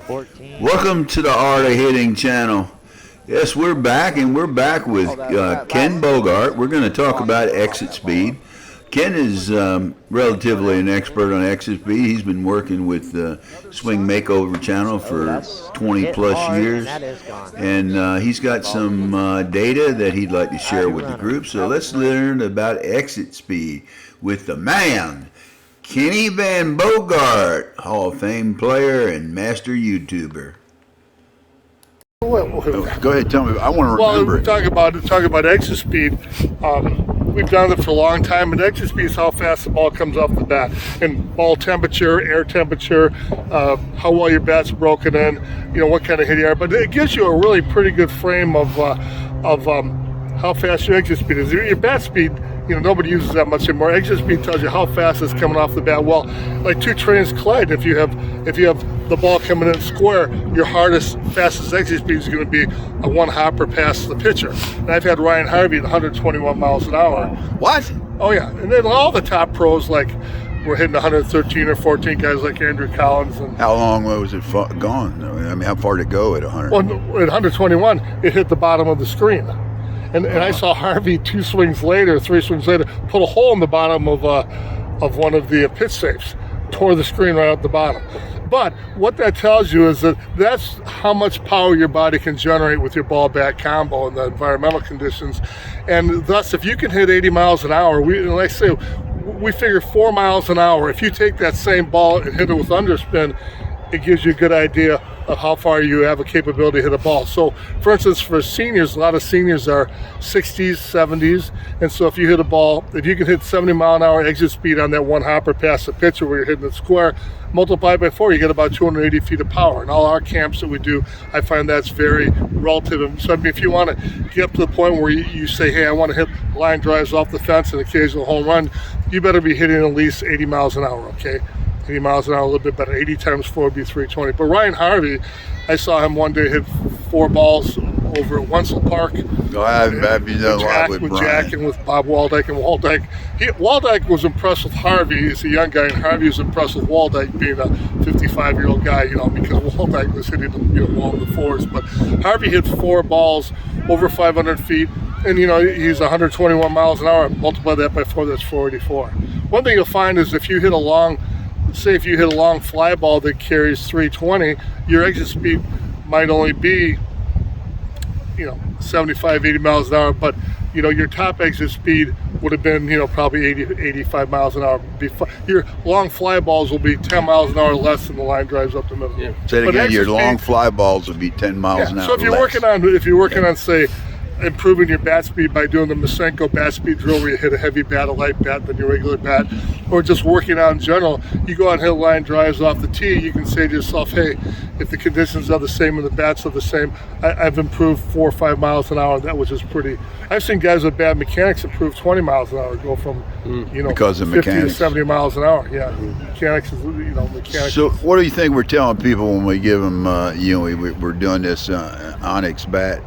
14. Welcome to the Art of Hitting channel. Yes, we're back, and we're back with Ken Bogart. We're going to talk about exit speed. Ken is relatively an expert on exit speed. He's been working with the Swing Makeover channel for 20 plus years, and he's got some data that he'd like to share with the group. So let's learn about exit speed with the man, Kenny Van Bogart, Hall of Fame player and master YouTuber. Go ahead, tell me. I want to remember. Well, talk about exit speed. We've done it for a long time, and exit speed is how fast the ball comes off the bat, and ball temperature, air temperature, how well your bat's broken in, what kind of hit you are. But it gives you a really pretty good frame of how fast your exit speed is. Your bat speed, nobody uses that much anymore. Exit speed tells you how fast it's coming off the bat. Well, like two trains collide. If you have the ball coming in square, your fastest exit speed is going to be a one hopper past the pitcher. And I've had Ryan Harvey at 121 miles an hour. What? Oh yeah, and then all the top pros we're hitting 113 or 14, guys like Andrew Collins. And how long was it gone? I mean, how far did it go at 100? Well, at 121, it hit the bottom of the screen. And I saw Harvey 3 swings later, put a hole in the bottom of one of the pitch safes, tore the screen right out the bottom. But what that tells you is that's how much power your body can generate with your ball-bat combo in the environmental conditions. And thus, if you can hit 80 miles an hour, we figure 4 miles an hour. If you take that same ball and hit it with underspin, it gives you a good idea of how far you have a capability to hit a ball. So, for instance, for seniors, a lot of seniors are 60s, 70s, and so if you hit a ball, if you can hit 70 mile an hour exit speed on that one hopper past the pitcher where you're hitting it square, multiply by 4, you get about 280 feet of power. And all our camps that we do, I find that's very relative. So, I mean, if you want to get up to the point where you say, hey, I want to hit line drives off the fence and occasional home run, you better be hitting at least 80 miles an hour, okay? 80 miles an hour, a little bit better. 80 times 4 would be 320. But Ryan Harvey, I saw him one day hit 4 balls over at Wenzel Park. Oh, I've done a lot with Brian. Jack and with Bob Waldyke. And Waldyke was impressed with Harvey. He's a young guy, and Harvey was impressed with Waldyke being a 55-year-old guy, because Waldyke was hitting him, well in the fours. But Harvey hit 4 balls over 500 feet, and he's 121 miles an hour. Multiply that by 4, that's 484. One thing you'll find is if you hit a long fly ball that carries 320, your exit speed might only be 75, 80 miles an hour, but your top exit speed would have been probably 80, 85 miles an hour. Your long fly balls will be 10 miles an hour less than the line drives up the middle. Yeah. Say it again, your long fly balls would be 10 miles an hour. So if you're working on say improving your bat speed by doing the Masenko bat speed drill where you hit a heavy bat, a light bat than your regular bat, or just working out in general, you go out and hit line drives off the tee, you can say to yourself, hey, if the conditions are the same and the bats are the same, I've improved 4 or 5 miles an hour, which is pretty. I've seen guys with bad mechanics improve 20 miles an hour, go from because of 50 mechanics. to 70 miles an hour. Yeah, mechanics is mechanics. So what do you think we're telling people when we give them we're doing this Onyx bat?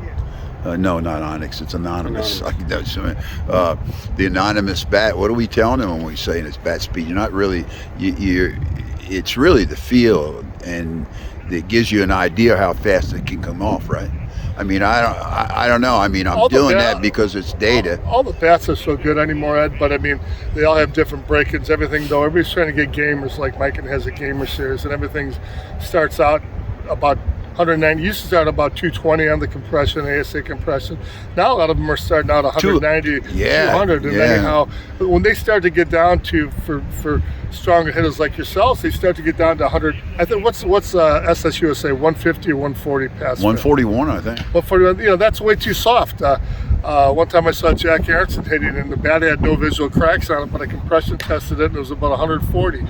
No, not Onyx. It's anonymous. The anonymous bat. What are we telling them when we say it's bat speed? You're not really. It's really the feel, and it gives you an idea how fast it can come off, right? I mean, I don't know. I mean, I'm doing that because it's data. All the bats are so good anymore, Ed. But I mean, they all have different break-ins. Everything though, everybody's trying to get gamers. Like Mike has a gamer series, and everything starts out about 190. Used to start about 220 on the compression, ASA compression. Now a lot of them are starting out 190, 200. And anyhow, when they start to get down to for stronger hitters like yourselves, they start to get down to 100. I think what's SSUSA 150 or 140 pass? 141, I think. 141. That's way too soft. One time I saw Jack Aronson hitting, and the bat had no visual cracks on it, but I compression tested it, and it was about 140.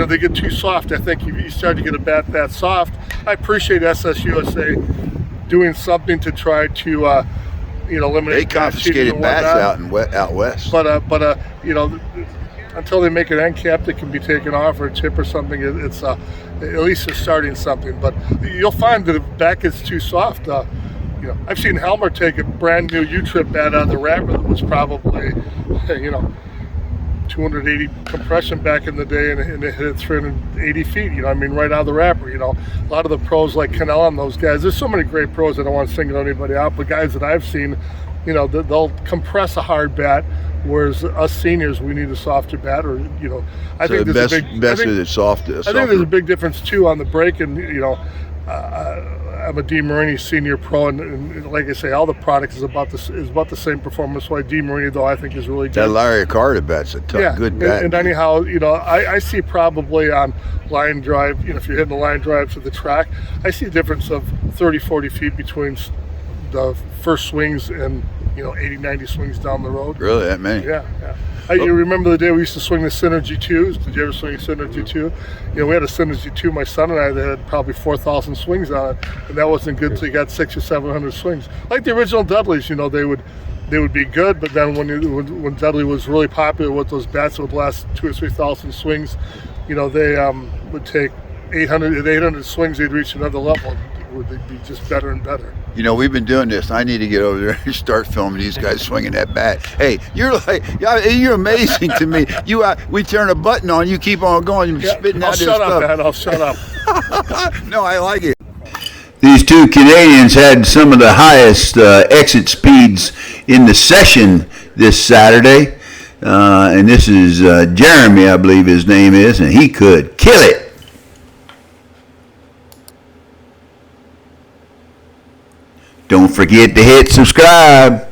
They get too soft. I think you start to get a bat that soft. I appreciate SSUSA doing something to try to eliminate. They confiscated bats out west. But until they make an end cap that can be taken off or a chip or something, it's at least they're starting something. But you'll find that if the bat gets too soft, I've seen Helmer take a brand new U-Trip bat out of the wrapper that was probably, 280 compression back in the day, and it hit 380 feet. You know, I mean, right out of the wrapper. You know, a lot of the pros like Cannell and those guys. There's so many great pros. I don't want to single anybody out, but guys that I've seen, you know, they'll compress a hard bat, whereas us seniors, we need a softer bat. Or you know, I So think the there's best, a big. best is soft. I think there's a big difference too on the break, and you know. I'm a D. Marini senior pro, and like I say, all the products is about the same performance. Why D. Marini, though, I think is really good. That Larry Carter bat's a tough, good bat. And anyhow, you know, I see probably on line drive, you know, if you're hitting the line drive to the track, I see a difference of 30, 40 feet between the first swings and, you know, 80, 90 swings down the road. Really, that many? Yeah. You remember the day we used to swing the Synergy 2s? Did you ever swing a Synergy 2? You know, we had a Synergy 2, my son and I, that had probably 4,000 swings on it, and that wasn't good until you got 600 or 700 swings. Like the original Dudleys, you know, they would be good, but then when Dudley was really popular with those bats that would last 2,000 or 3,000 swings, you know, they would take 800 swings, they'd reach another level. They'd be just better and better. You know, we've been doing this. I need to get over there and start filming these guys swinging that bat. Hey, you're amazing to me. We turn a button on, you keep on going, you're spitting out this stuff. I'll shut up. No, I like it. These two Canadians had some of the highest exit speeds in the session this Saturday. And this is Jeremy, I believe his name is, and he could kill it. Don't forget to hit subscribe.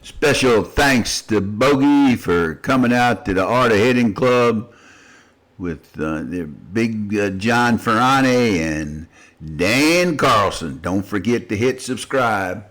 Special thanks to Bogey for coming out to the Art of Hitting Club with the big John Ferrani and Dan Carlson. Don't forget to hit subscribe.